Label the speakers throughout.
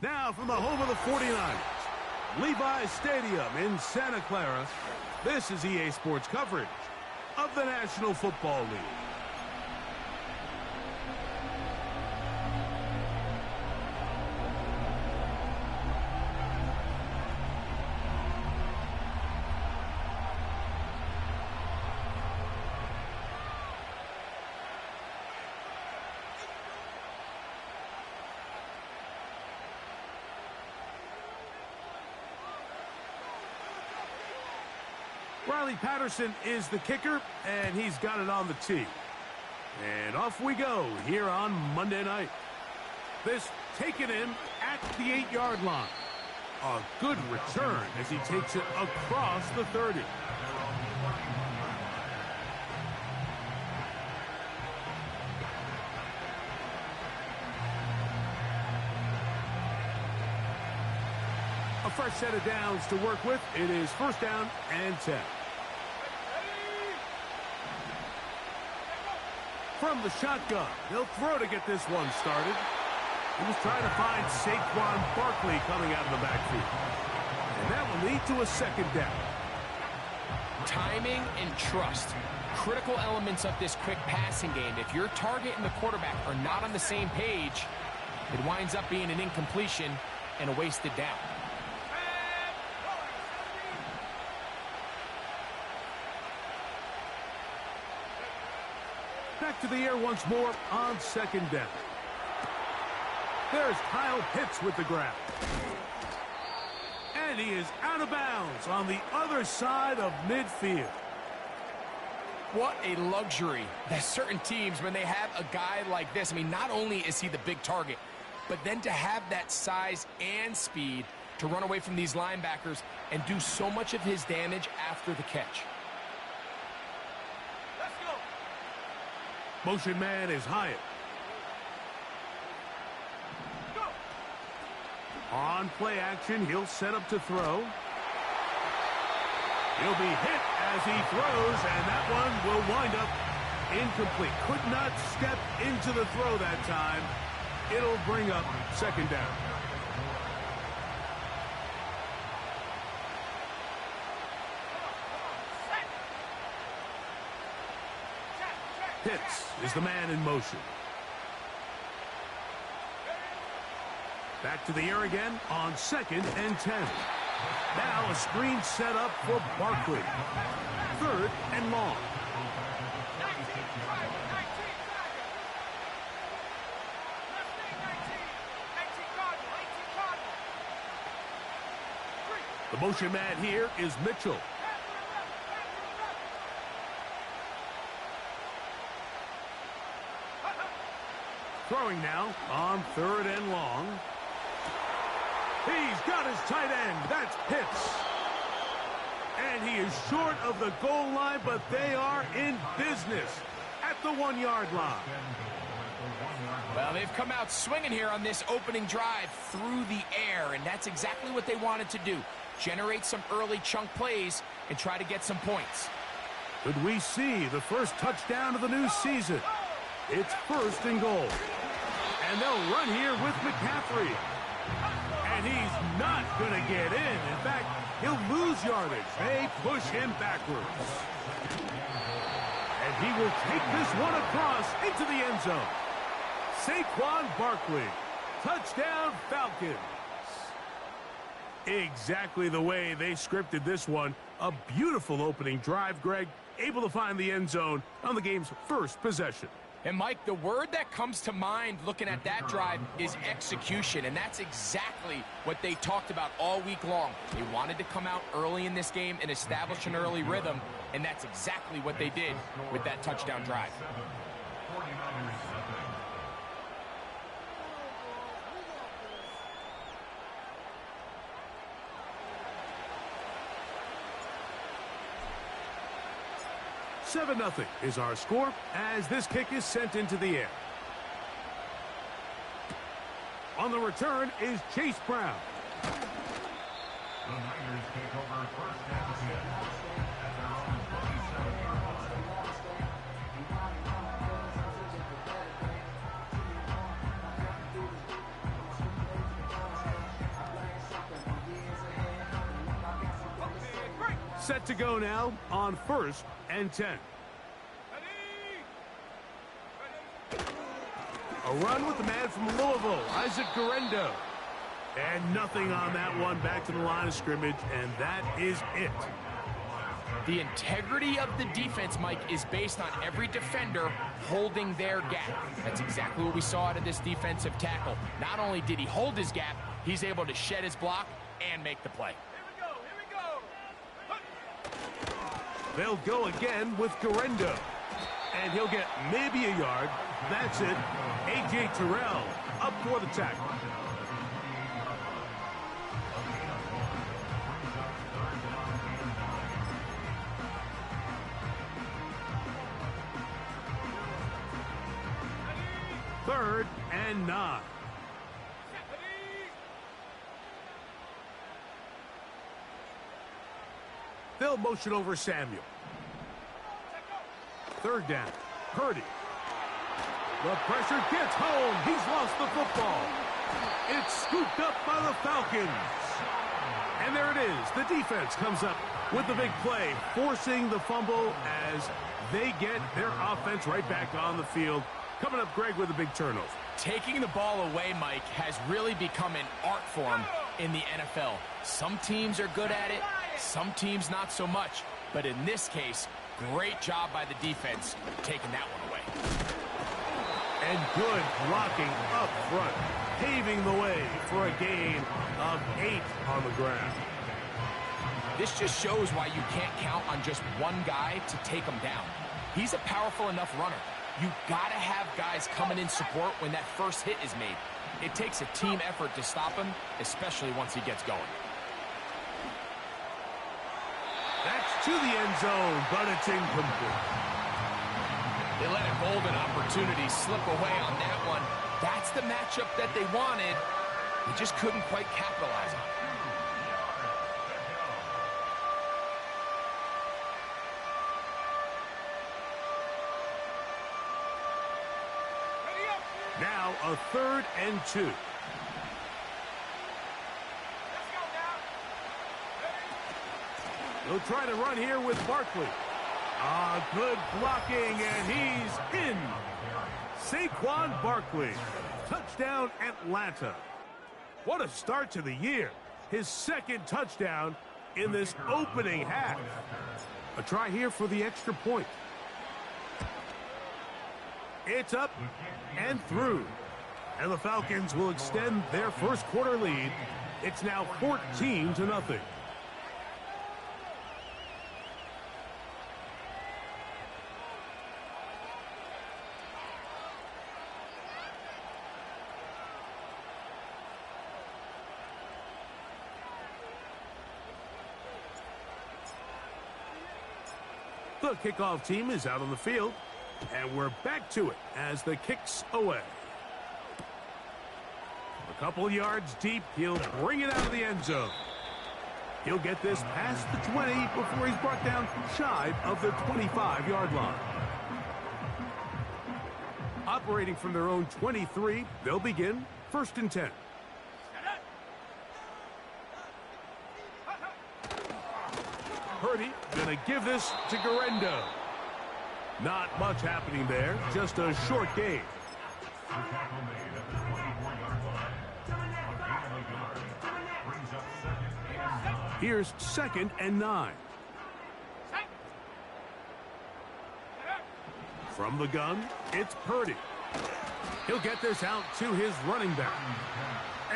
Speaker 1: Now from the home of the 49ers, Levi's Stadium in Santa Clara, this is EA Sports coverage of the National Football League. Riley Patterson is the kicker, and he's got it on the tee. And off we go here on Monday night. This taking him at the 8-yard line. A good return as he takes it across the 30. A fresh set of downs to work with. It is first down and 10. From the shotgun, he'll throw to get this one started. He was trying to find Saquon Barkley coming out of the backfield. And that will lead to a second down.
Speaker 2: Timing and trust. Critical elements of this quick passing game. If your target and the quarterback are not on the same page, it winds up being an incompletion and a wasted down.
Speaker 1: Back to the air once more on second down. There's Kyle Pitts with the grab. And he is out of bounds on the other side of midfield.
Speaker 2: What a luxury that certain teams, when they have a guy like this, I mean, not only is he the big target, but then to have that size and speed to run away from these linebackers and do so much of his damage after the catch.
Speaker 1: Motion man is Hyatt. On play action, he'll set up to throw. He'll be hit as he throws, and that one will wind up incomplete. Could not step into the throw that time. It'll bring up second down. Pitts is the man in motion. Back to the air again on second and 10. Now a screen set up for Barkley. Third and long. The motion man here is Mitchell. Throwing now on third and long. He's got his tight end. That's Pitts. And he is short of the goal line, but they are in business at the 1-yard line.
Speaker 2: Well, they've come out swinging here on this opening drive through the air, and that's exactly what they wanted to do. Generate some early chunk plays and try to get some points.
Speaker 1: Could we see the first touchdown of the new season? It's first and goal. And they'll run here with McCaffrey. And he's not going to get in. In fact, he'll lose yardage. They push him backwards. And he will take this one across into the end zone. Saquon Barkley. Touchdown Falcons. Exactly the way they scripted this one. A beautiful opening drive, Greg. Able to find the end zone on the game's first possession.
Speaker 2: And, Mike, the word that comes to mind looking at that drive is execution, and that's exactly what they talked about all week long. They wanted to come out early in this game and establish an early rhythm, and that's exactly what they did with that touchdown drive.
Speaker 1: Seven 0 is our score as this kick is sent into the air. On the return is Chase Brown.
Speaker 3: The Niners take over first and 10 at their own 27-yard line.
Speaker 1: Set to go now on 1st and 10. A run with the man from Louisville, Isaac Guerendo. And nothing on that one, back to the line of scrimmage, and that is it.
Speaker 2: The integrity of the defense, Mike, is based on every defender holding their gap. That's exactly what we saw out of this defensive tackle. Not only did he hold his gap, he's able to shed his block and make the play.
Speaker 1: They'll go again with Guerendo. And he'll get maybe a yard. That's it. A.J. Terrell up for the tackle. Third and 9. They'll motion over Samuel. Third down. Purdy. The pressure gets home. He's lost the football. It's scooped up by the Falcons. And there it is. The defense comes up with the big play, forcing the fumble as they get their offense right back on the field. Coming up, Greg, with a big turnover.
Speaker 2: Taking the ball away, Mike, has really become an art form in the NFL. Some teams are good at it, some teams not so much. But in this case, great job by the defense taking that one away.
Speaker 1: And good blocking up front, paving the way for a gain of 8 on the ground.
Speaker 2: This just shows why you can't count on just one guy to take him down. He's a powerful enough runner. You gotta have guys coming in support when that first hit is made. It takes a team effort to stop him, especially once he gets going.
Speaker 1: That's to the end zone, but it's incomplete.
Speaker 2: They let a golden opportunity slip away on that one. That's the matchup that they wanted. They just couldn't quite capitalize on it.
Speaker 1: Now a 3rd and 2. They'll try to run here with Barkley. Good blocking, and he's in. Saquon Barkley. Touchdown, Atlanta. What a start to the year. His 2nd touchdown in this opening half. A try here for the extra point. It's up and through. And the Falcons will extend their first quarter lead. It's now 14-0. The kickoff team is out on the field. And we're back to it as the kick's away. A couple yards deep, he'll bring it out of the end zone. He'll get this past the 20 before he's brought down shy of the 25-yard line. Operating from their own 23, they'll begin 1st and 10. Purdy gonna give this to Guerendo. Not much happening there, just a short gain. Here's 2nd and 9. From the gun, it's Purdy. He'll get this out to his running back.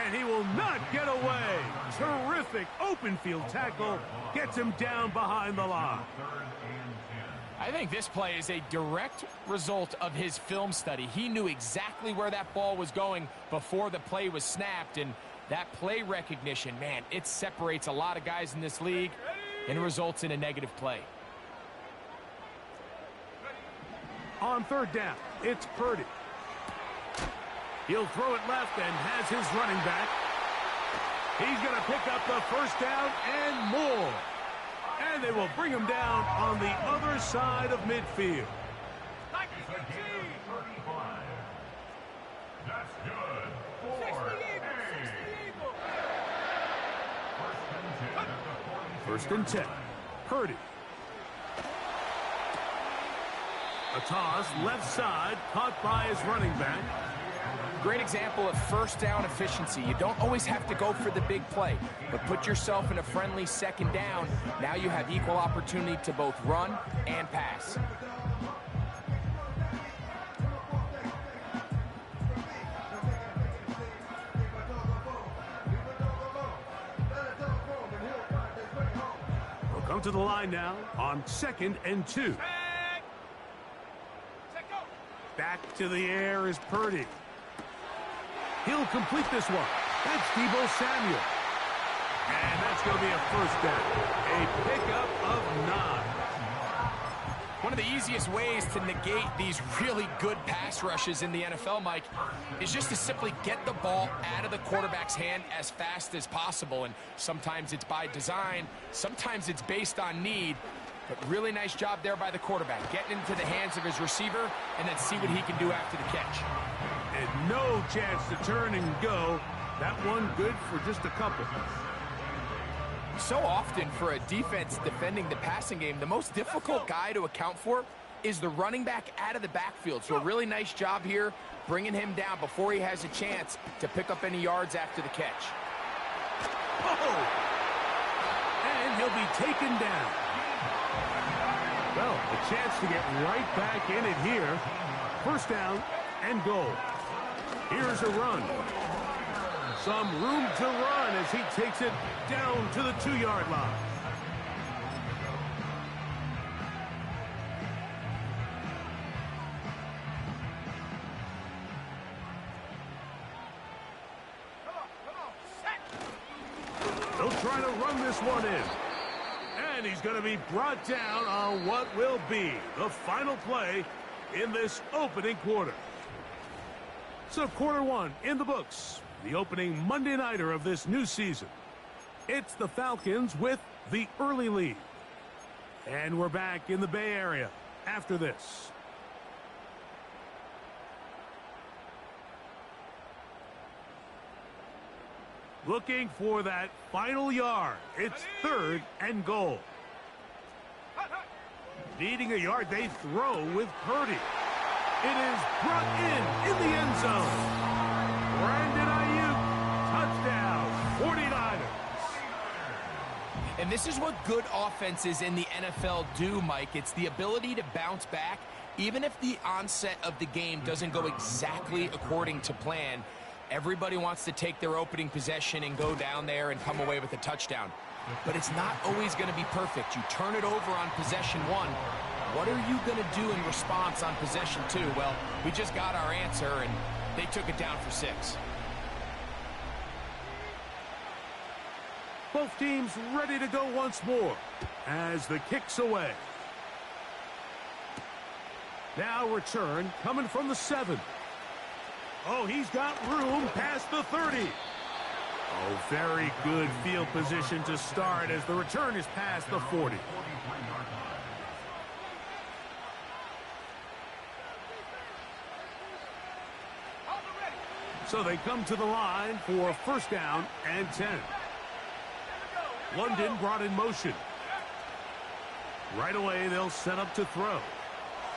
Speaker 1: And he will not get away. Terrific open field tackle. Gets him down behind the line.
Speaker 2: I think this play is a direct result of his film study. He knew exactly where that ball was going before the play was snapped, and that play recognition, man, it separates a lot of guys in this league and results in a negative play.
Speaker 1: On 3rd down, it's Purdy. He'll throw it left and has his running back. He's going to pick up the 1st down and more. And they will bring him down on the other side of midfield.
Speaker 3: That's good.
Speaker 1: 1st and 10. Purdy. A toss, left side, caught by his running back.
Speaker 2: Great example of first down efficiency. You don't always have to go for the big play, but put yourself in a friendly second down. Now you have equal opportunity to both run and pass.
Speaker 1: We'll come to the line now on 2nd and 2. Back to the air is Purdy. He'll complete this one. That's Deebo Samuel. And that's going to be a first down. A pickup of 9.
Speaker 2: One of the easiest ways to negate these really good pass rushes in the NFL, Mike, is just to simply get the ball out of the quarterback's hand as fast as possible. And sometimes it's by design, sometimes it's based on need. But really nice job there by the quarterback, getting into the hands of his receiver and then see what he can do after the catch.
Speaker 1: And no chance to turn and go. That one good for just a couple.
Speaker 2: So often for a defense defending the passing game, the most difficult guy to account for is the running back out of the backfield. So a really nice job here bringing him down before he has a chance to pick up any yards after the catch.
Speaker 1: Oh! And he'll be taken down. Well, a chance to get right back in it here. First down and goal. Here's a run. Some room to run as he takes it down to the 2-yard line. They'll try to run this one in. And he's going to be brought down on what will be the final play in this opening quarter. So quarter one in the books, the opening Monday nighter of this new season. It's the Falcons with the early lead. And we're back in the Bay Area after this. Looking for that final yard. It's 3rd and goal. Needing a yard, they throw with Purdy. It is brought in the end zone. Brandon Ayuk, touchdown, 49ers.
Speaker 2: And this is what good offenses in the NFL do, Mike. It's the ability to bounce back, even if the onset of the game doesn't go exactly according to plan. Everybody wants to take their opening possession and go down there and come away with a touchdown. But it's not always going to be perfect. You turn it over on possession 1. What are you going to do in response on possession 2? Well, we just got our answer, and they took it down for 6.
Speaker 1: Both teams ready to go once more as the kick's away. Now return coming from the 7. Oh, he's got room past the 30. Oh, very good field position to start as the return is past the 40. So they come to the line for first down and 10. London brought in motion. Right away, they'll set up to throw.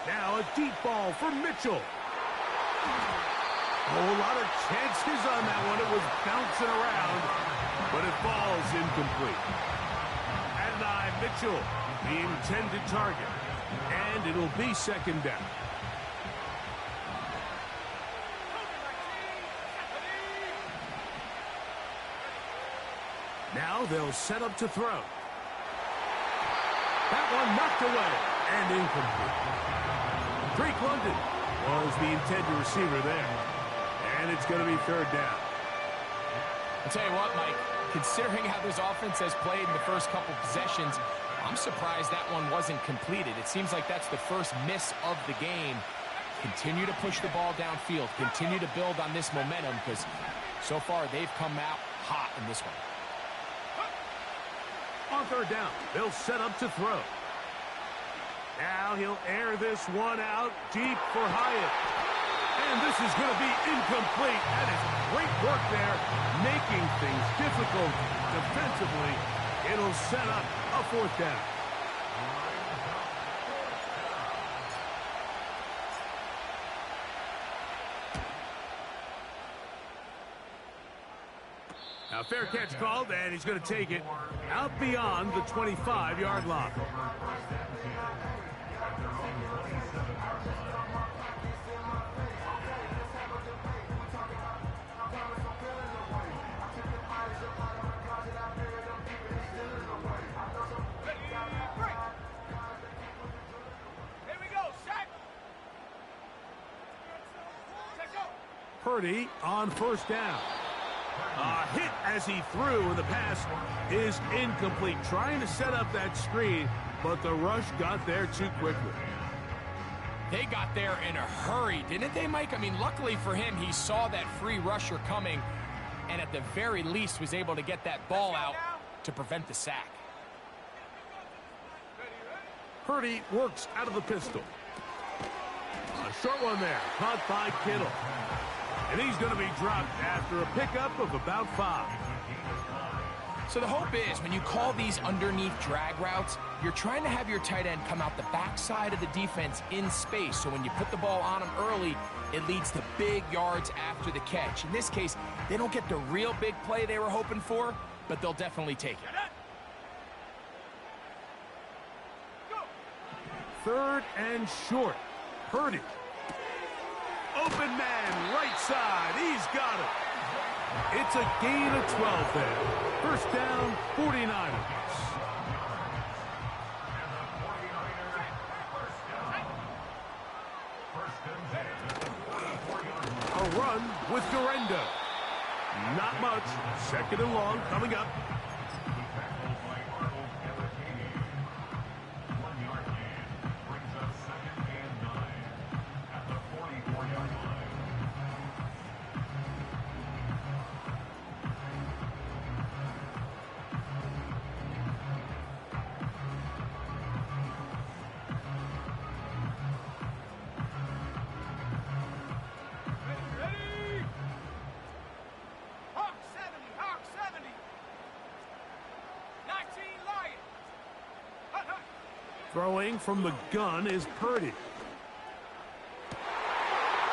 Speaker 1: Now a deep ball for Mitchell. Oh, a lot of chances on that one. It was bouncing around, but it falls incomplete. Adonai Mitchell, the intended target, and it'll be second down. Now they'll set up to throw. That one knocked away and incomplete. Drake London was the intended receiver there. And it's going to be third down.
Speaker 2: I'll tell you what, Mike, considering how this offense has played in the first couple possessions, I'm surprised that one wasn't completed. It seems like that's the first miss of the game. Continue to push the ball downfield. Continue to build on this momentum because so far they've come out hot in this one.
Speaker 1: On third down, they'll set up to throw. Now he'll air this one out deep for Hyatt. And this is going to be incomplete. That is great work there, making things difficult defensively. It'll set up a fourth down. Now, fair catch called, and he's going to take it out beyond the 25-yard line. Purdy on first down. A hit as he threw, and the pass is incomplete. Trying to set up that screen, but the rush got there too quickly.
Speaker 2: They got there in a hurry, didn't they, Mike? I mean, luckily for him, he saw that free rusher coming, and at the very least was able to get that ball out to prevent the sack.
Speaker 1: Purdy works out of the pistol. A short one there, caught by Kittle. And he's going to be dropped after a pickup of about 5.
Speaker 2: So the hope is when you call these underneath drag routes, you're trying to have your tight end come out the backside of the defense in space. So when you put the ball on him early, it leads to big yards after the catch. In this case, they don't get the real big play they were hoping for, but they'll definitely take it.
Speaker 1: Third and short. Purdy. Open man, right side. He's got it. It's a gain of 12 there. First down, 49ers. A run with Garendo. Not much. Second and long coming up. Throwing from the gun is Purdy.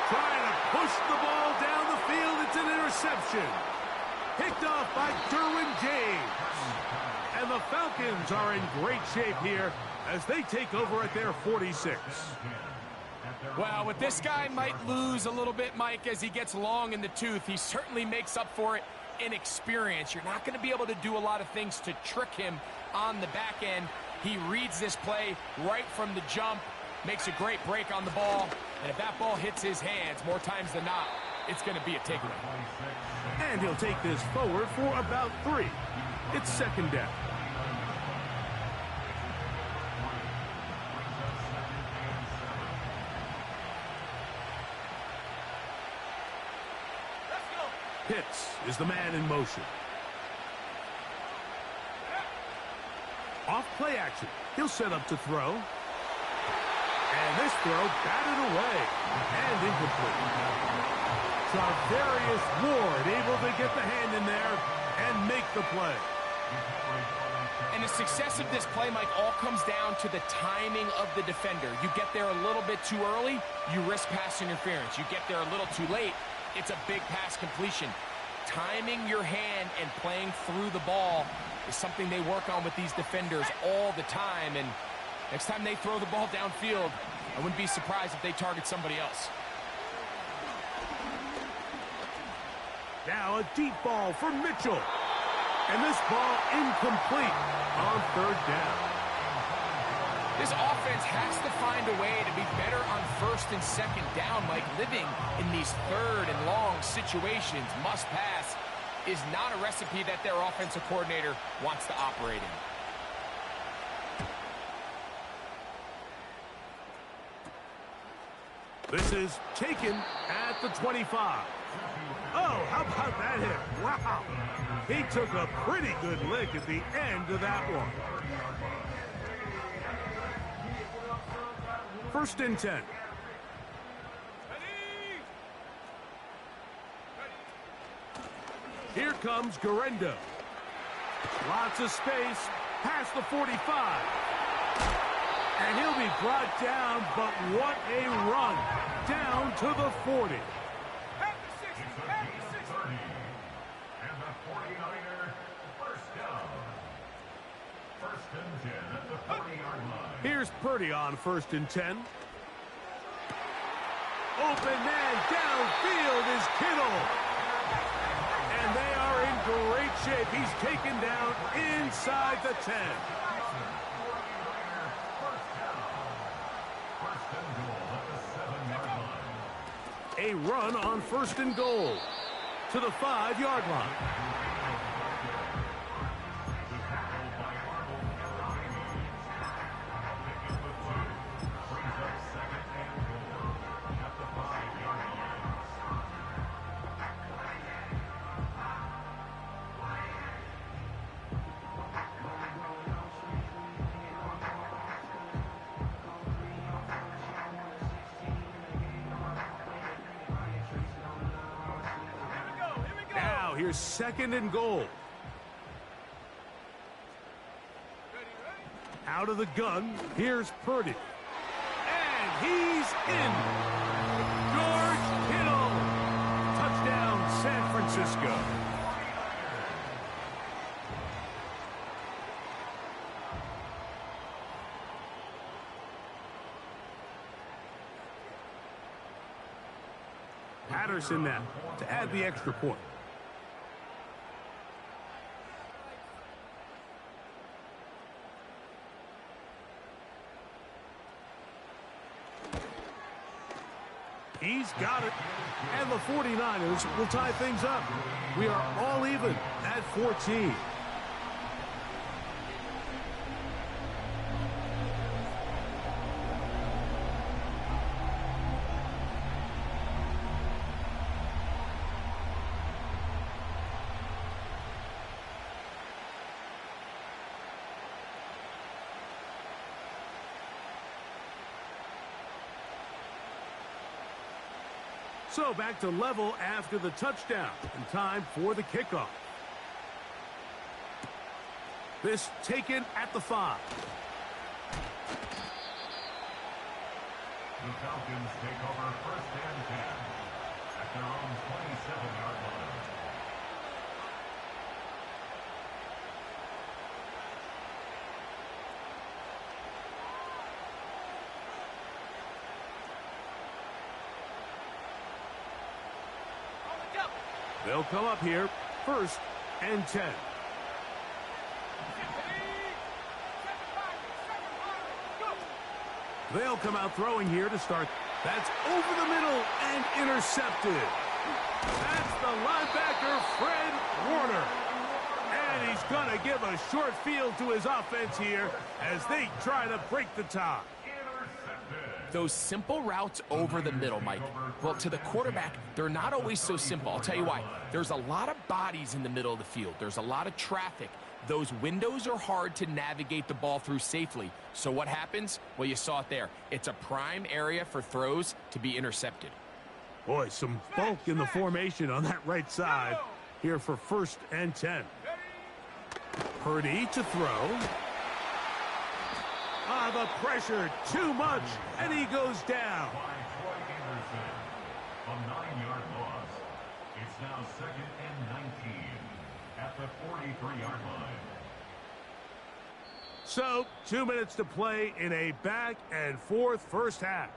Speaker 1: Trying to push the ball down the field. It's an interception. Picked off by Derwin James. And the Falcons are in great shape here as they take over at their 46.
Speaker 2: Well, with this guy might lose a little bit, Mike, as he gets long in the tooth. He certainly makes up for it in experience. You're not going to be able to do a lot of things to trick him on the back end. He reads this play right from the jump, makes a great break on the ball, and if that ball hits his hands more times than not, it's going to be a takeaway.
Speaker 1: And he'll take this forward for about 3. It's second down. Pitts is the man in motion. Off play action. He'll set up to throw. And this throw batted away. And incomplete. Charvarius Ward able to get the hand in there and make the play.
Speaker 2: And the success of this play, Mike, all comes down to the timing of the defender. You get there a little bit too early, you risk pass interference. You get there a little too late, it's a big pass completion. Timing your hand and playing through the ball is something they work on with these defenders all the time. And next time they throw the ball downfield, I wouldn't be surprised if they target somebody else.
Speaker 1: Now a deep ball for Mitchell. And this ball incomplete on third down.
Speaker 2: This offense has to find a way to be better on first and second down, Mike. Living in these third and long situations, must pass, is not a recipe that their offensive coordinator wants to operate in.
Speaker 1: This is taken at the 25. Oh, how about that hit? Wow. He took a pretty good lick at the end of that one. First and 10. Here comes Garendo. Lots of space past the 45. And he'll be brought down, but what a run. Down to the 40.
Speaker 3: It's a gain of 30. And the 49er first down. First and 10 at the 40-yard line.
Speaker 1: Here's Purdy on 1st and 10. Open man downfield is Kittle. And they are in great shape. He's taken down inside the 10. A run on 1st and goal to the 5-yard line. Here's 2nd and goal. Out of the gun, here's Purdy. And he's in. George Kittle. Touchdown, San Francisco. Patterson now to add the extra point. He's got it. And the 49ers will tie things up. We are all even at 14. So back to level after the touchdown, and time for the kickoff. This taken at the 5.
Speaker 3: The Falcons take over 1st and 10 at their own 27-yard line.
Speaker 1: They'll come up here, 1st and 10. They'll come out throwing here to start. That's over the middle and intercepted. That's the linebacker, Fred Warner. And he's going to give a short field to his offense here as they try to break the tie.
Speaker 2: Those simple routes over the middle, Mike. Well, to the quarterback, they're not always so simple. I'll tell you why. There's a lot of bodies in the middle of the field. There's a lot of traffic. Those windows are hard to navigate the ball through safely. So what happens? Well, you saw it there. It's a prime area for throws to be intercepted.
Speaker 1: Boy, some bulk in the formation on that right side here for 1st and 10. Purdy to throw. The pressure, too much, and he goes down.
Speaker 3: A 9-yard loss. It's now 2nd and 19 at the 43-yard line.
Speaker 1: So, 2 minutes to play in a back and forth first half.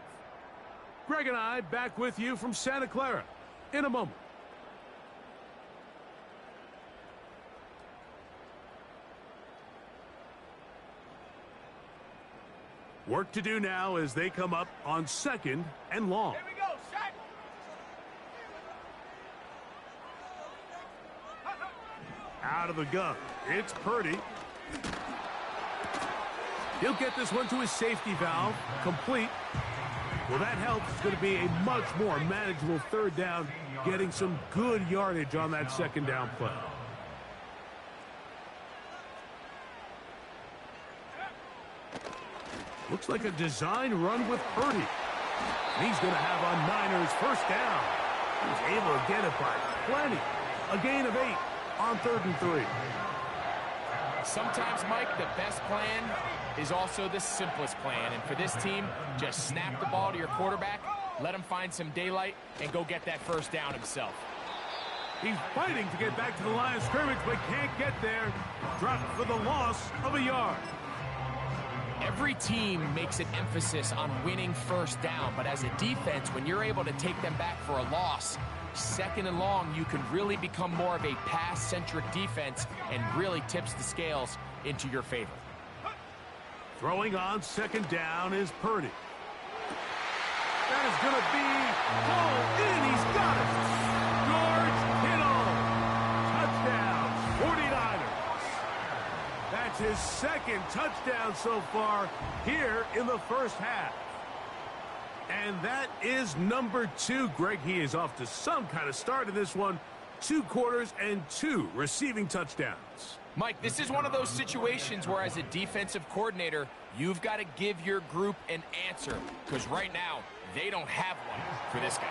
Speaker 1: Greg and I back with you from Santa Clara in a moment. Work to do now as they come up on 2nd and long.
Speaker 4: Here we go, set.
Speaker 1: Out of the gun, it's Purdy. He'll get this one to his safety valve, complete. Well, that helps. It's going to be a much more manageable 3rd down, getting some good yardage on that 2nd down play. Looks like a design run with Purdy. And he's going to have a Niners 1st down. He's able to get it by plenty. A gain of 8 on 3rd and 3.
Speaker 2: Sometimes, Mike, the best plan is also the simplest plan. And for this team, just snap the ball to your quarterback, let him find some daylight, and go get that first down himself.
Speaker 1: He's fighting to get back to the line of scrimmage, but can't get there. Dropped for the loss of a yard.
Speaker 2: Every team makes an emphasis on winning first down, but as a defense, when you're able to take them back for a loss, second and long, you can really become more of a pass-centric defense and really tips the scales into your favor.
Speaker 1: Throwing on second down is Purdy. That is going to be hauled in. He's got it. George Kittle. Touchdown, 49ers. That's his second touchdown so far here in the first half. And that is number 2. Greg, he is off to some kind of start in this one. 2 quarters and 2 receiving touchdowns.
Speaker 2: Mike, this is one of those situations where as a defensive coordinator, you've got to give your group an answer. Because right now, they don't have one for this guy.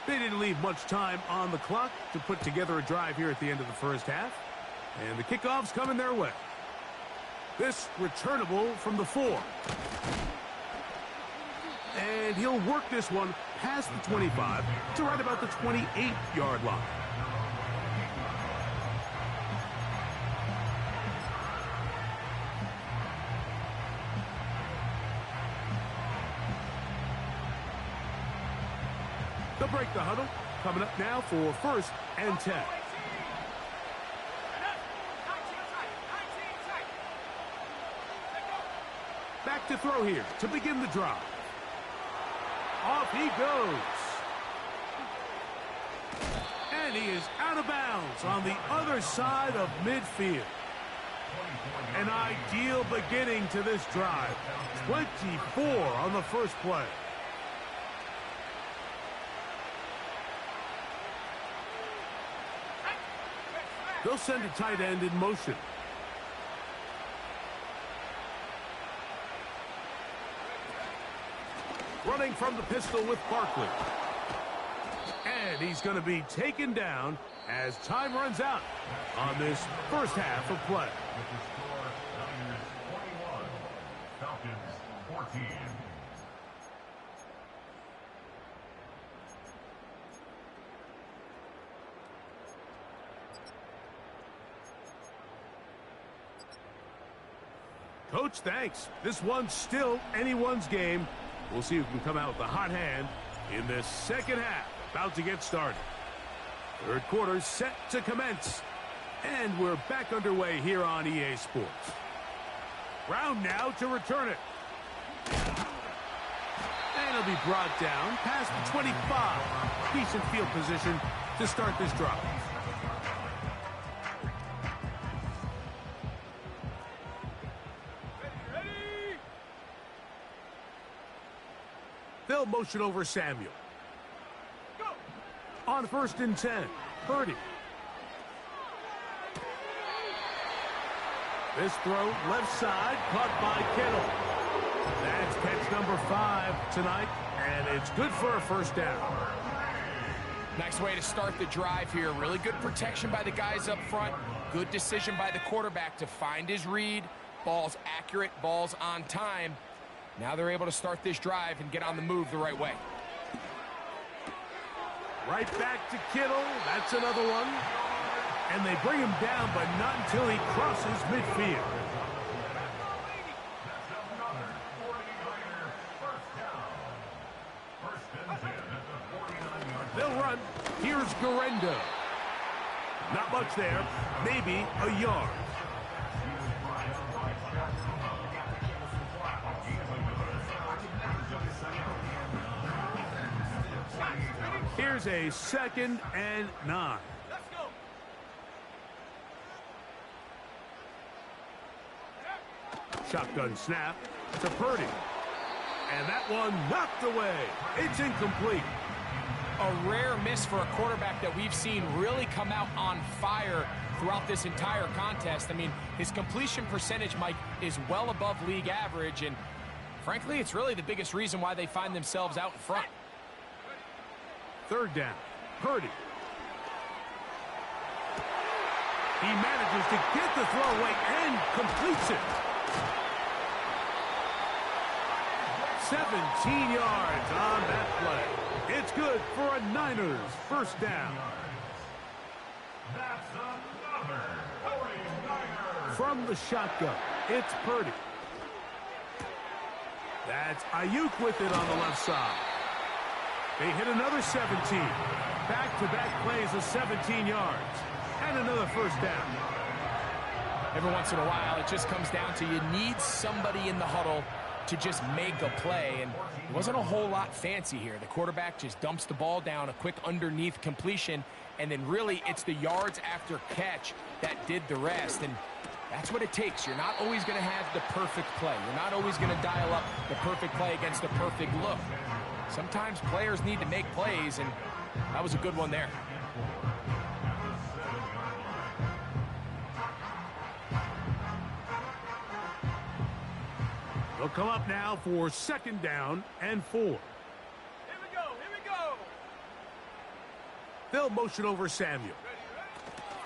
Speaker 1: They didn't leave much time on the clock to put together a drive here at the end of the first half. And the kickoff's coming their way. This returnable from the 4. And he'll work this one past the 25 to right about the 28-yard line. They'll break the huddle. Coming up now for first and 10. Back to throw here to begin the drive. Off he goes. And he is out of bounds on the other side of midfield. An ideal beginning to this drive. 24 on the first play. They'll send a tight end in motion. Running from the pistol with Barkley. And he's going to be taken down as time runs out on this first half of play.
Speaker 3: With the score, Niners 21, Falcons 14.
Speaker 1: Coach, thanks. This one's still anyone's game. We'll see who can come out with the hot hand in this second half. About to get started. Third quarter set to commence. And we're back underway here on EA Sports. Brown now to return it. And it'll be brought down past the 25. Decent field position to start this drive. They'll motion over Samuel. Go. On first and 10, Purdy. This throw left side caught by Kittle. That's catch number 5 tonight, and it's good for a first down.
Speaker 2: Nice way to start the drive here. Really good protection by the guys up front. Good decision by the quarterback to find his read. Ball's accurate, ball's on time. Now they're able to start this drive and get on the move the right way.
Speaker 1: Right back to Kittle. That's another one. And they bring him down, but not until he crosses midfield. They'll run. Here's Garenda. Not much there. Maybe a yard. Here's a 2nd and 9.
Speaker 4: Let's go.
Speaker 1: Shotgun snap to Purdy. And that one knocked away. It's incomplete.
Speaker 2: A rare miss for a quarterback that we've seen really come out on fire throughout this entire contest. I mean, his completion percentage, Mike, is well above league average, and Frankly, it's really the biggest reason why they find themselves out in front.
Speaker 1: Third down. Purdy. He manages to get the throw away and completes it. 17 yards on that play. It's good for a Niners first down.
Speaker 3: That's another 49ers.
Speaker 1: From the shotgun, it's Purdy. That's Ayuk with it on the left side. They hit another 17. Back-to-back plays of 17 yards. And another first down.
Speaker 2: Every once in a while, it just comes down to you need somebody in the huddle to just make a play. And it wasn't a whole lot fancy here. The quarterback just dumps the ball down, a quick underneath completion, and then really it's the yards after catch that did the rest. And that's what it takes. You're not always going to have the perfect play. You're not always going to dial up the perfect play against the perfect look. Sometimes players need to make plays, and that was a good one there.
Speaker 1: They'll come up now for second down and 4.
Speaker 2: Here we go.
Speaker 1: They'll motion over Samuel.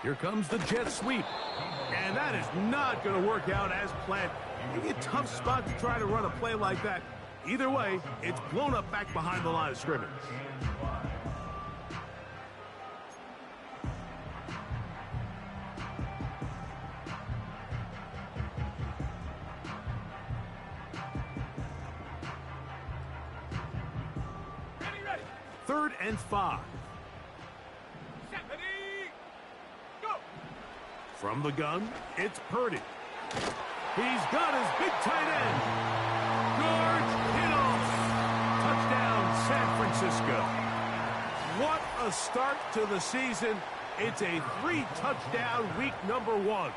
Speaker 1: Here comes the jet sweep. And that is not going to work out as planned. Maybe a tough spot to try to run a play like that. Either way, it's blown up back behind the line of scrimmage.
Speaker 2: Ready.
Speaker 1: 3rd and 5.
Speaker 2: Go.
Speaker 1: From the gun, it's Purdy. He's got his big tight end. George Kittle. Touchdown, San Francisco. What a start to the season. It's a 3-touchdown week number 1.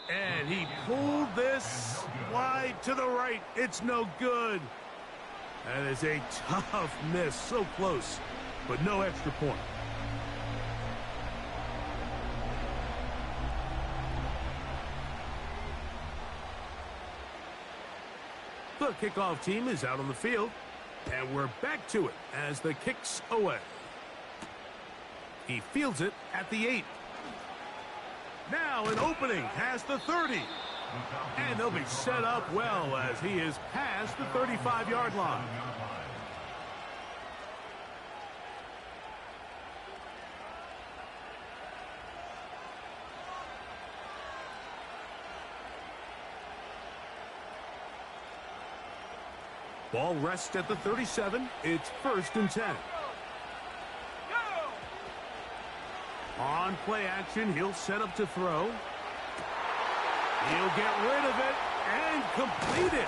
Speaker 1: And he pulled this wide to the right. It's no good. That is a tough miss. So close, but no extra point. The kickoff team is out on the field, and we're back to it as the kick's away. He fields it at the 8. Now an opening past the 30. And they'll be set up well as he is past the 35-yard line. Ball rests at the 37. It's 1st and 10. On play action, he'll set up to throw. He'll get rid of it and complete it.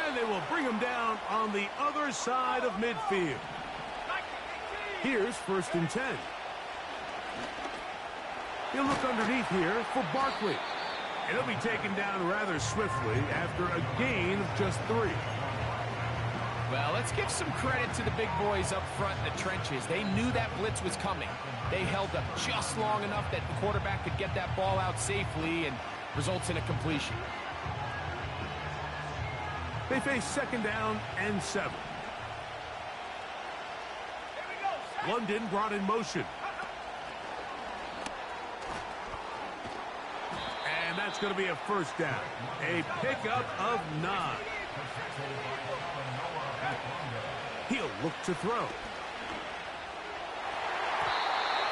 Speaker 1: And they will bring him down on the other side of midfield. Here's 1st and 10. He'll look underneath here for Barkley. And he'll be taken down rather swiftly after a gain of just 3.
Speaker 2: Well, let's give some credit to the big boys up front in the trenches. They knew that blitz was coming. They held up just long enough that the quarterback could get that ball out safely and results in a completion.
Speaker 1: They face 2nd down and 7. London brought in motion. And that's going to be a 1st down. A pickup of 9. He'll look to throw.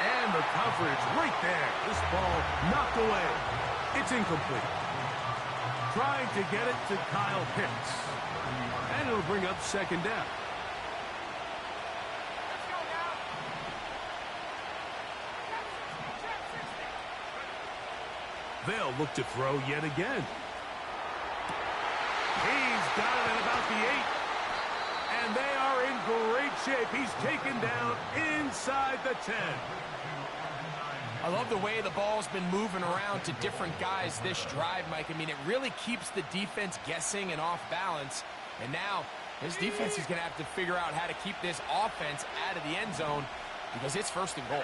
Speaker 1: And the coverage right there. This ball knocked away. It's incomplete. Trying to get it to Kyle Pitts. And it'll bring up 2nd down. They'll look to throw yet again. He's got it at about the 8. And they are in great shape. He's taken down inside the 10.
Speaker 2: I love the way the ball's been moving around to different guys this drive, Mike. I mean, it really keeps the defense guessing and off balance. And now this defense is going to have to figure out how to keep this offense out of the end zone because it's 1st and goal.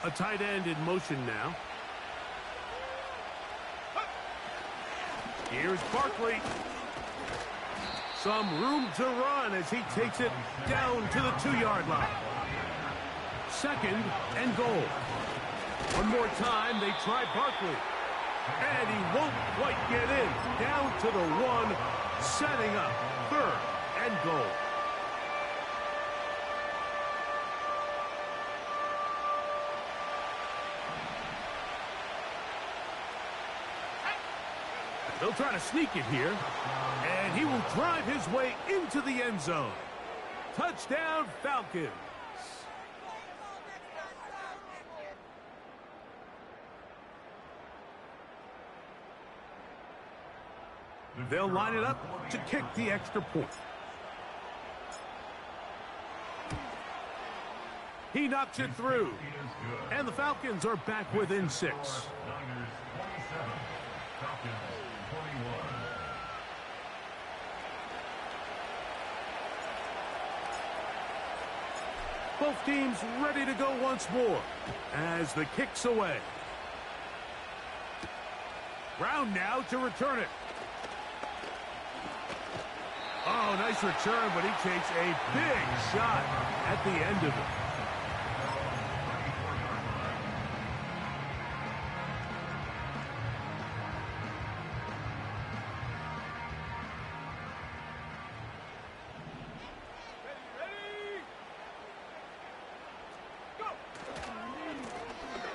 Speaker 1: A tight end in motion now. Here's Barkley. Some room to run as he takes it down to the 2-yard line. 2nd and goal. One more time, they try Barkley. And he won't quite get in. Down to the 1, setting up 3rd and goal. They'll try to sneak it here. And he will drive his way into the end zone. Touchdown, Falcons. They'll line it up to kick the extra point. He knocks it through. And the Falcons are back within 6.
Speaker 3: Niners 27, Falcons 21.
Speaker 1: Both teams ready to go once more as the kick's away. Brown now to return it. Oh, nice return, but he takes a big shot at the end of it.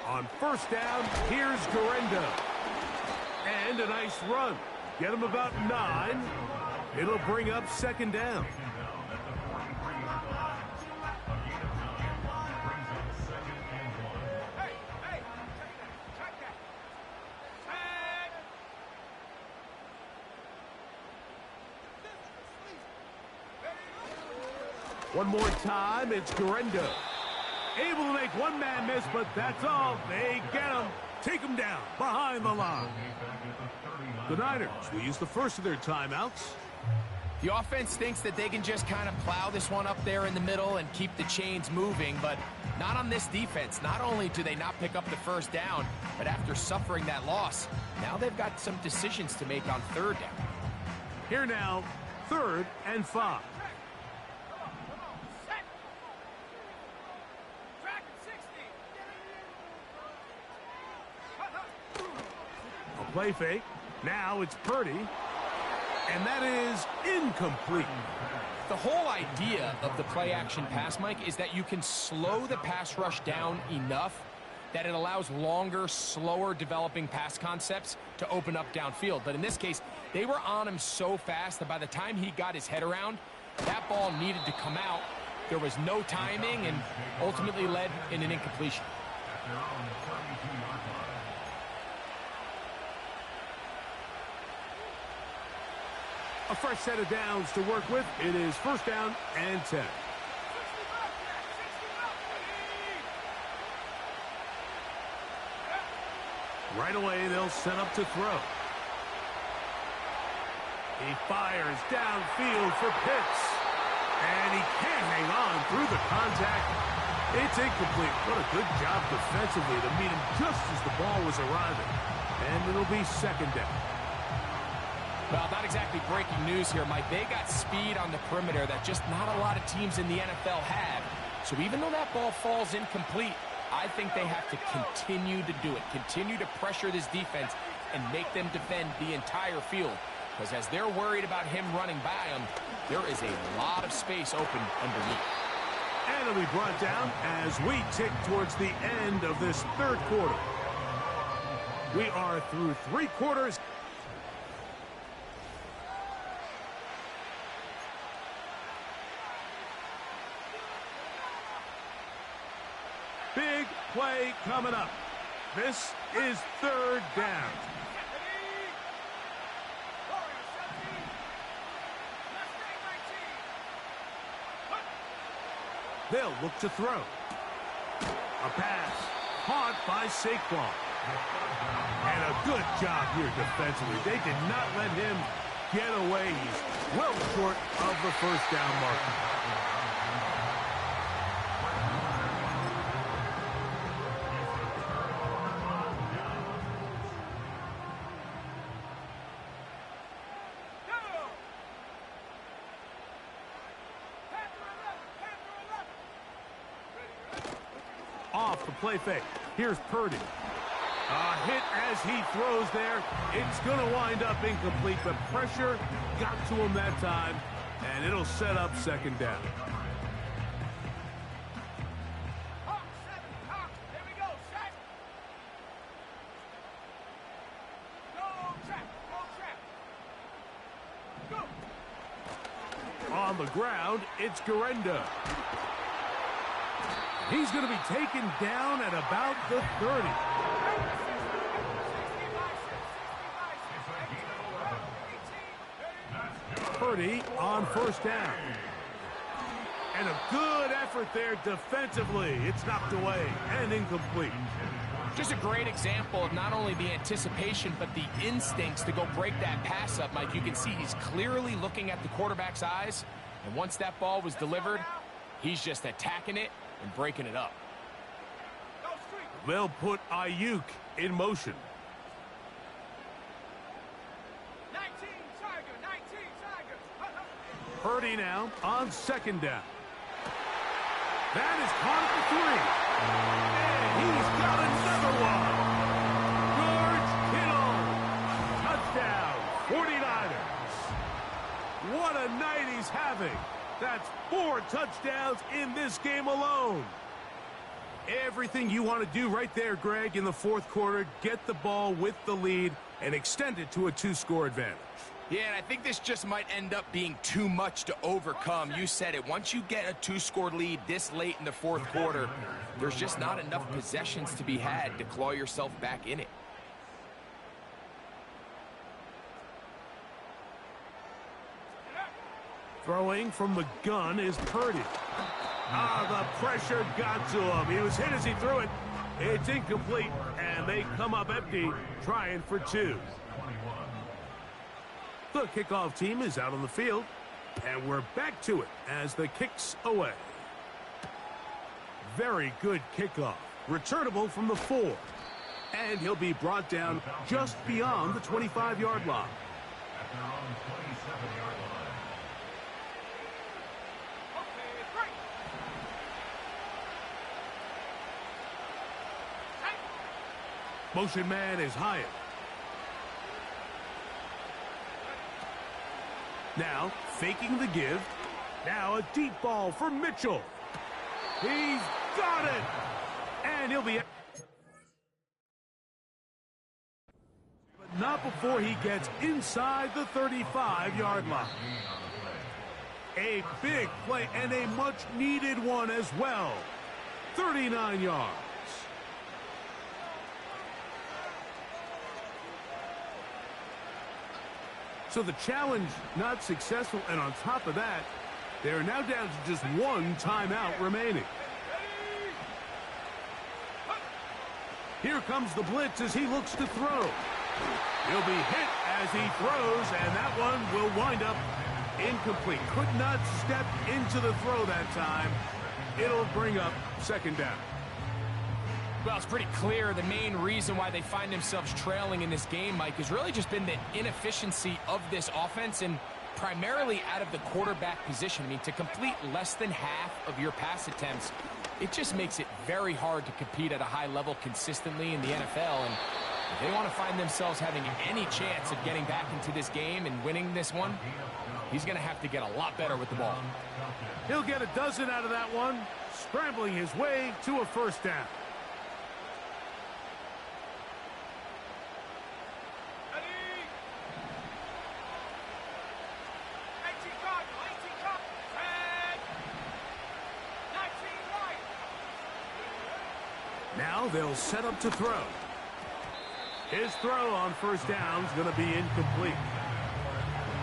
Speaker 1: On 1st down, here's Garendo. And a nice run. Get him about 9. It'll bring up 2nd down. One more time, it's Garendo. Able to make one man miss, but that's all. They get him. Take him down behind the line. The Niners will use the first of their timeouts.
Speaker 2: The offense thinks that they can just kind of plow this one up there in the middle and keep the chains moving, but not on this defense. Not only do they not pick up the 1st down, but after suffering that loss, now they've got some decisions to make on 3rd down.
Speaker 1: Here now, 3rd and 5. A play fake. Now it's Purdy. And that is incomplete.
Speaker 2: The whole idea of the play-action pass, Mike, is that you can slow the pass rush down enough that it allows longer, slower developing pass concepts to open up downfield. But in this case, they were on him so fast that by the time he got his head around, that ball needed to come out. There was no timing and ultimately led in an incompletion.
Speaker 1: A fresh set of downs to work with. It is 1st down and 10. Right away, they'll set up to throw. He fires downfield for Pitts. And he can't hang on through the contact. It's incomplete. What a good job defensively to meet him just as the ball was arriving. And it'll be 2nd down.
Speaker 2: Well, not exactly breaking news here, Mike. They got speed on the perimeter that just not a lot of teams in the NFL have. So even though that ball falls incomplete, I think they have to continue to do it. Continue to pressure this defense and make them defend the entire field. Because as they're worried about him running by them, there is a lot of space open underneath.
Speaker 1: And it'll be brought down as we tick towards the end of this 3rd quarter. We are through 3 quarters. Big play coming up. This is 3rd down. They'll look to throw. A pass caught by Saquon. And a good job here defensively. They did not let him get away. He's well short of the 1st down marker. off the play fake. Here's Purdy. A hit as he throws there. It's going to wind up incomplete, but pressure got to him that time, and it'll set up second down. On the ground, it's Garenda. He's going to be taken down at about the 30. Purdy on first down. And a good effort there defensively. It's knocked away and incomplete.
Speaker 2: Just a great example of not only the anticipation, but the instincts to go break that pass up, Mike. You can see he's clearly looking at the quarterback's eyes, and once that ball was delivered, he's just attacking it and breaking it up.
Speaker 1: They'll put Ayuk in motion.
Speaker 4: 19 Tiger.
Speaker 1: Purdy now on second down. That is caught at the 3. And he's got another one. Touchdown, 49ers. What a night he's having. That's 4 touchdowns in this game alone. Everything you want to do right there, Greg, in the fourth quarter, get the ball with the lead and extend it to a 2-score advantage.
Speaker 2: Yeah, and I think this just might end up being too much to overcome. You said it. Once you get a 2-score lead this late in the fourth quarter, there's just not enough possessions to be had to claw yourself back in it.
Speaker 1: Throwing from the gun is Purdy. The pressure got to him. He was hit as he threw it. It's incomplete, and they come up empty, trying for 2. The kickoff team is out on the field, and we're back to it as the kick's away. Very good kickoff. Returnable from the 4. And he'll be brought down just beyond the 25-yard line.
Speaker 3: At their own 27-yard line.
Speaker 1: Motion man is Hyatt. Now, faking the give. Now a deep ball for Mitchell. He's got it! And he'll be... But not before he gets inside the 35-yard line. A big play and a much-needed one as well. 39 yards. So the challenge not successful, and on top of that, they're now down to just 1 timeout remaining. Here comes the blitz as he looks to throw. He'll be hit as he throws, and that one will wind up incomplete. Could not step into the throw that time. It'll bring up second down.
Speaker 2: Well, it's pretty clear the main reason why they find themselves trailing in this game, Mike, has really just been the inefficiency of this offense and primarily out of the quarterback position. I mean, to complete less than half of your pass attempts, it just makes it very hard to compete at a high level consistently in the NFL. And if they want to find themselves having any chance of getting back into this game and winning this one, he's going to have to get a lot better with the ball.
Speaker 1: He'll get a dozen out of that one, scrambling his way to a first down. Now they'll set up to throw. His throw on first down is going to be incomplete.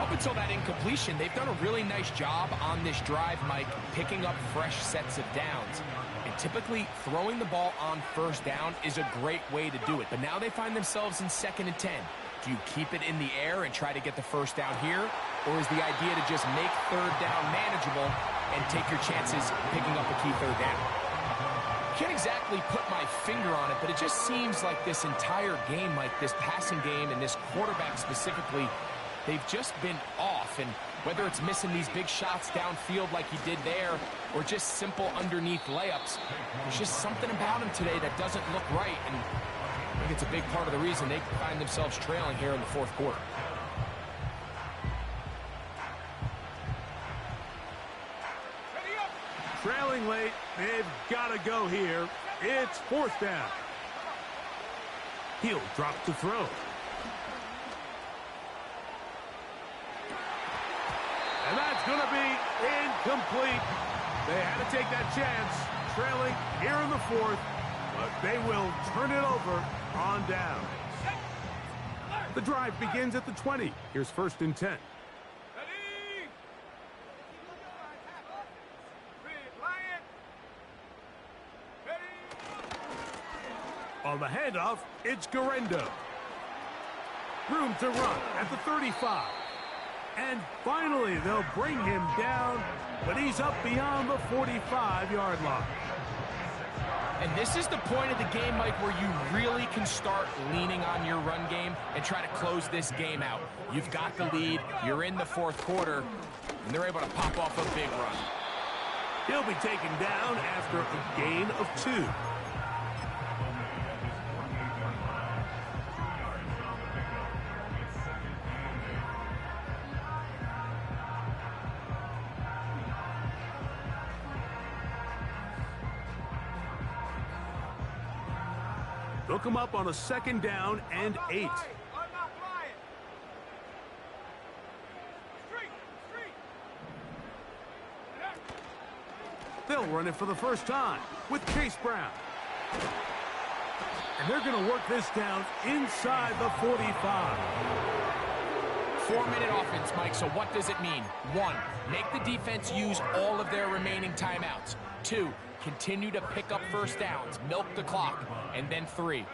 Speaker 2: Up until that incompletion, they've done a really nice job on this drive, Mike, picking up fresh sets of downs. And typically, throwing the ball on first down is a great way to do it. But now they find themselves in 2nd and 10. Do you keep it in the air and try to get the first down here? Or is the idea to just make third down manageable and take your chances picking up a key third down? Can't exactly put my finger on it, but it just seems like this entire game, like this passing game and this quarterback specifically, they've just been off. And Whether it's missing these big shots downfield like he did there, or just simple underneath layups, there's just something about him today that doesn't look right, and I think it's a big part of the reason they find themselves trailing here in the fourth quarter.
Speaker 1: Trailing late, they've got to go here. It's fourth down. He'll drop to throw. And that's going to be incomplete. They had to take that chance, trailing here in the fourth, but they will turn it over on down. The drive begins at the 20. Here's first and 10. On the handoff, it's Garendo. Room to run at the 35. And finally, they'll bring him down, but he's up beyond the 45-yard line.
Speaker 2: And this is the point of the game, Mike, where you really can start leaning on your run game and try to close this game out. You've got the lead, you're in the fourth quarter, and they're able to pop off a big run.
Speaker 1: He'll be taken down after a gain of 2. Look him up on a second down and 8. They'll run it for the first time with Chase Brown. And they're going to work this down inside the 45.
Speaker 2: 4-minute offense, Mike, so what does it mean? 1, make the defense use all of their remaining timeouts. 2, continue to pick up first downs, milk the clock. And then 3,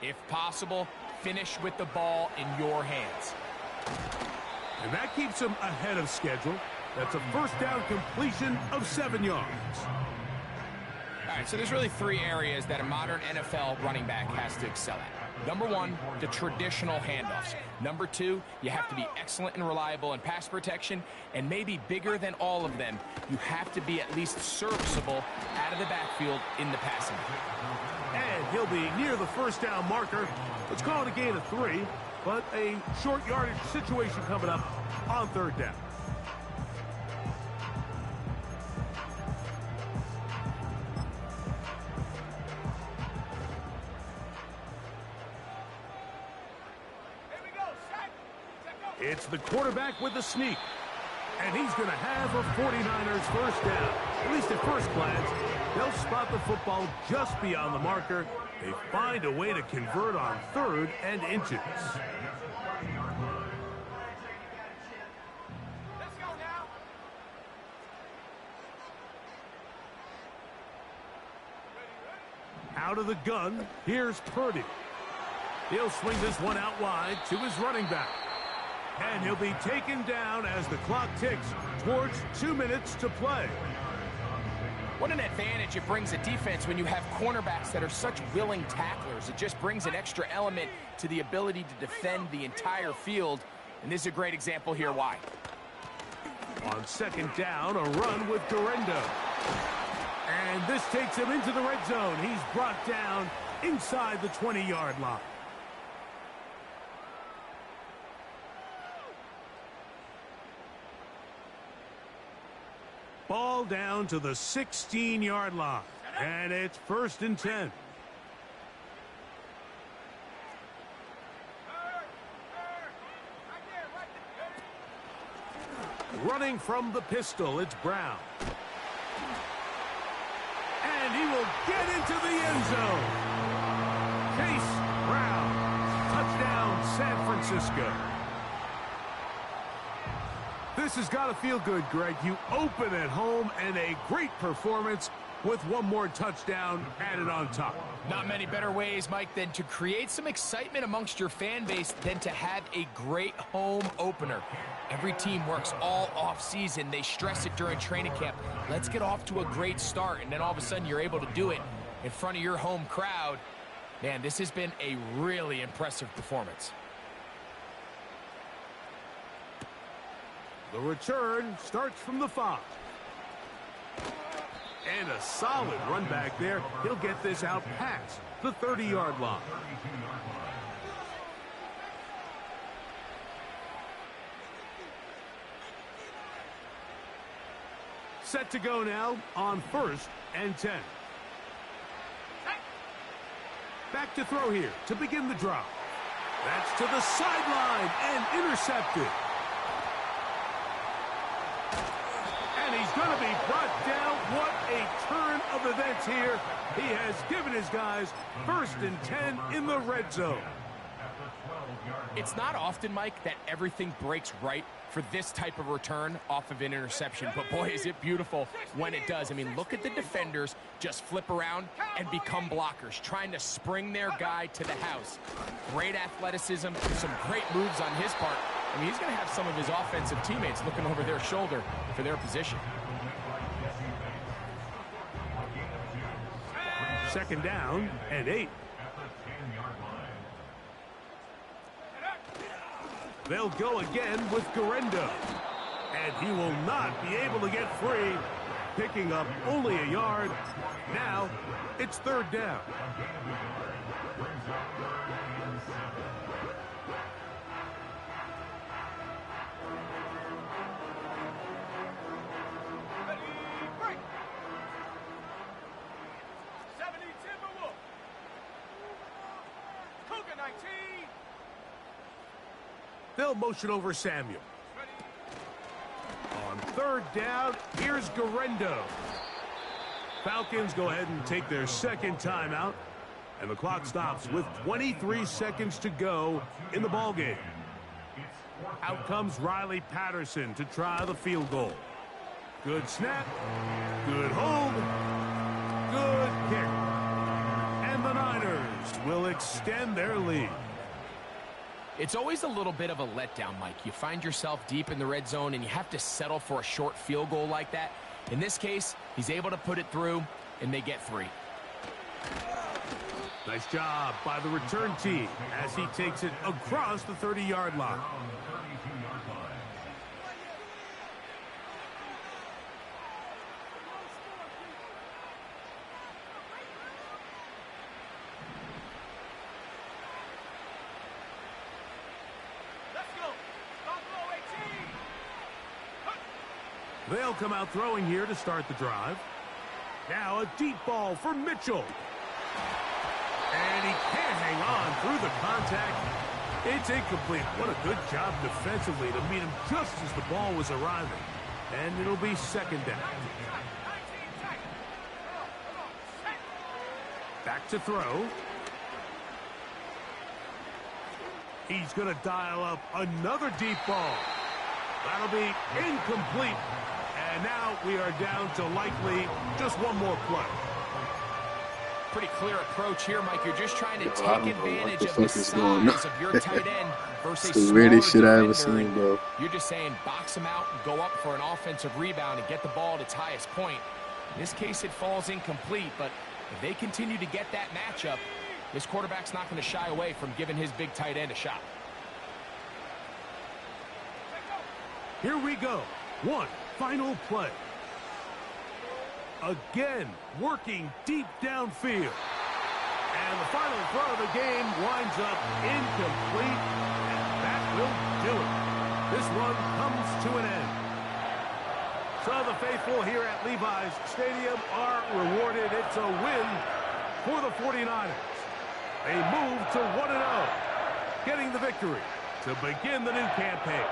Speaker 2: if possible, finish with the ball in your hands.
Speaker 1: And that keeps them ahead of schedule. That's a first down completion of 7 yards.
Speaker 2: All right, so there's really 3 areas that a modern NFL running back has to excel at. Number 1, the traditional handoffs. Number 2, you have to be excellent and reliable in pass protection. And maybe bigger than all of them, you have to be at least serviceable out of the backfield in the passing game.
Speaker 1: And he'll be near the first down marker. Let's call it a gain of 3, but a short yardage situation coming up on third down. It's the quarterback with the sneak. And he's going to have a 49ers first down. At least at first glance, they'll spot the football just beyond the marker. They find a way to convert on 3rd and inches.
Speaker 4: Let's go now.
Speaker 1: Out of the gun, here's Purdy. He'll swing this one out wide to his running back. And he'll be taken down as the clock ticks towards 2 minutes to play.
Speaker 2: What an advantage it brings a defense when you have cornerbacks that are such willing tacklers. It just brings an extra element to the ability to defend the entire field. And this is a great example here why.
Speaker 1: On second down, a run with Garendo. And this takes him into the red zone. He's brought down inside the 20-yard line. Ball down to the 16-yard line. And it's first and 10. Running from the pistol, it's Brown. And he will get into the end zone. Chase Brown. Touchdown, San Francisco. This has got to feel good, Greg. You open at home and a great performance with one more touchdown added on top.
Speaker 2: Not many better ways, Mike, than to create some excitement amongst your fan base than to have a great home opener. Every team works all off-season. They stress it during training camp. Let's get off to a great start, and then all of a sudden you're able to do it in front of your home crowd. Man, this has been a really impressive performance.
Speaker 1: The return starts from the 5. And a solid run back there. He'll get this out past the 30-yard line. Set to go now on 1st and 10. Back to throw here to begin the drive. That's to the sideline and intercepted. And he's going to be brought down. What a turn of events here. He has given his guys 1st and 10 in the red zone.
Speaker 2: It's not often, Mike, that everything breaks right for this type of return off of an interception. But, boy, is it beautiful when it does. I mean, look at the defenders just flip around and become blockers, trying to spring their guy to the house. Great athleticism, some great moves on his part. I mean, he's going to have some of his offensive teammates looking over their shoulder for their position.
Speaker 1: 2nd down and 8. They'll go again with Garendo. And he will not be able to get free. Picking up only a yard. Now, it's 3rd down. They'll motion over Samuel. On 3rd down, here's Garendo. Falcons go ahead and take their 2nd timeout. And the clock stops with 23 seconds to go in the ballgame. Out comes Riley Patterson to try the field goal. Good snap. Good hold. Good kick. And the Niners will extend their lead.
Speaker 2: It's always a little bit of a letdown, Mike. You find yourself deep in the red zone and you have to settle for a short field goal like that. In this case, he's able to put it through and they get 3.
Speaker 1: Nice job by the return team as he takes it across the 30-yard line. They'll come out throwing here to start the drive. Now a deep ball for Mitchell. And he can't hang on through the contact. It's incomplete. What a good job defensively to meet him just as the ball was arriving. And it'll be 2nd down. Back to throw. He's going to dial up another deep ball. That'll be incomplete. And now we are down to likely just one more play.
Speaker 2: Pretty clear approach here, Mike. You're just trying to take advantage of the size of your tight end versus a smaller
Speaker 5: weirdest shit I ever
Speaker 2: defender.
Speaker 5: seen, bro.
Speaker 2: You're just saying box him out and go up for an offensive rebound and get the ball at its highest point. In this case, it falls incomplete, but if they continue to get that matchup, this quarterback's not going to shy away from giving his big tight end a shot.
Speaker 1: Here we go. One final play. Again, working deep downfield. And the final throw of the game winds up incomplete. And that will do it. This one comes to an end. So the faithful here at Levi's Stadium are rewarded. It's a win for the 49ers. They move to 1-0, getting the victory to begin the new campaign.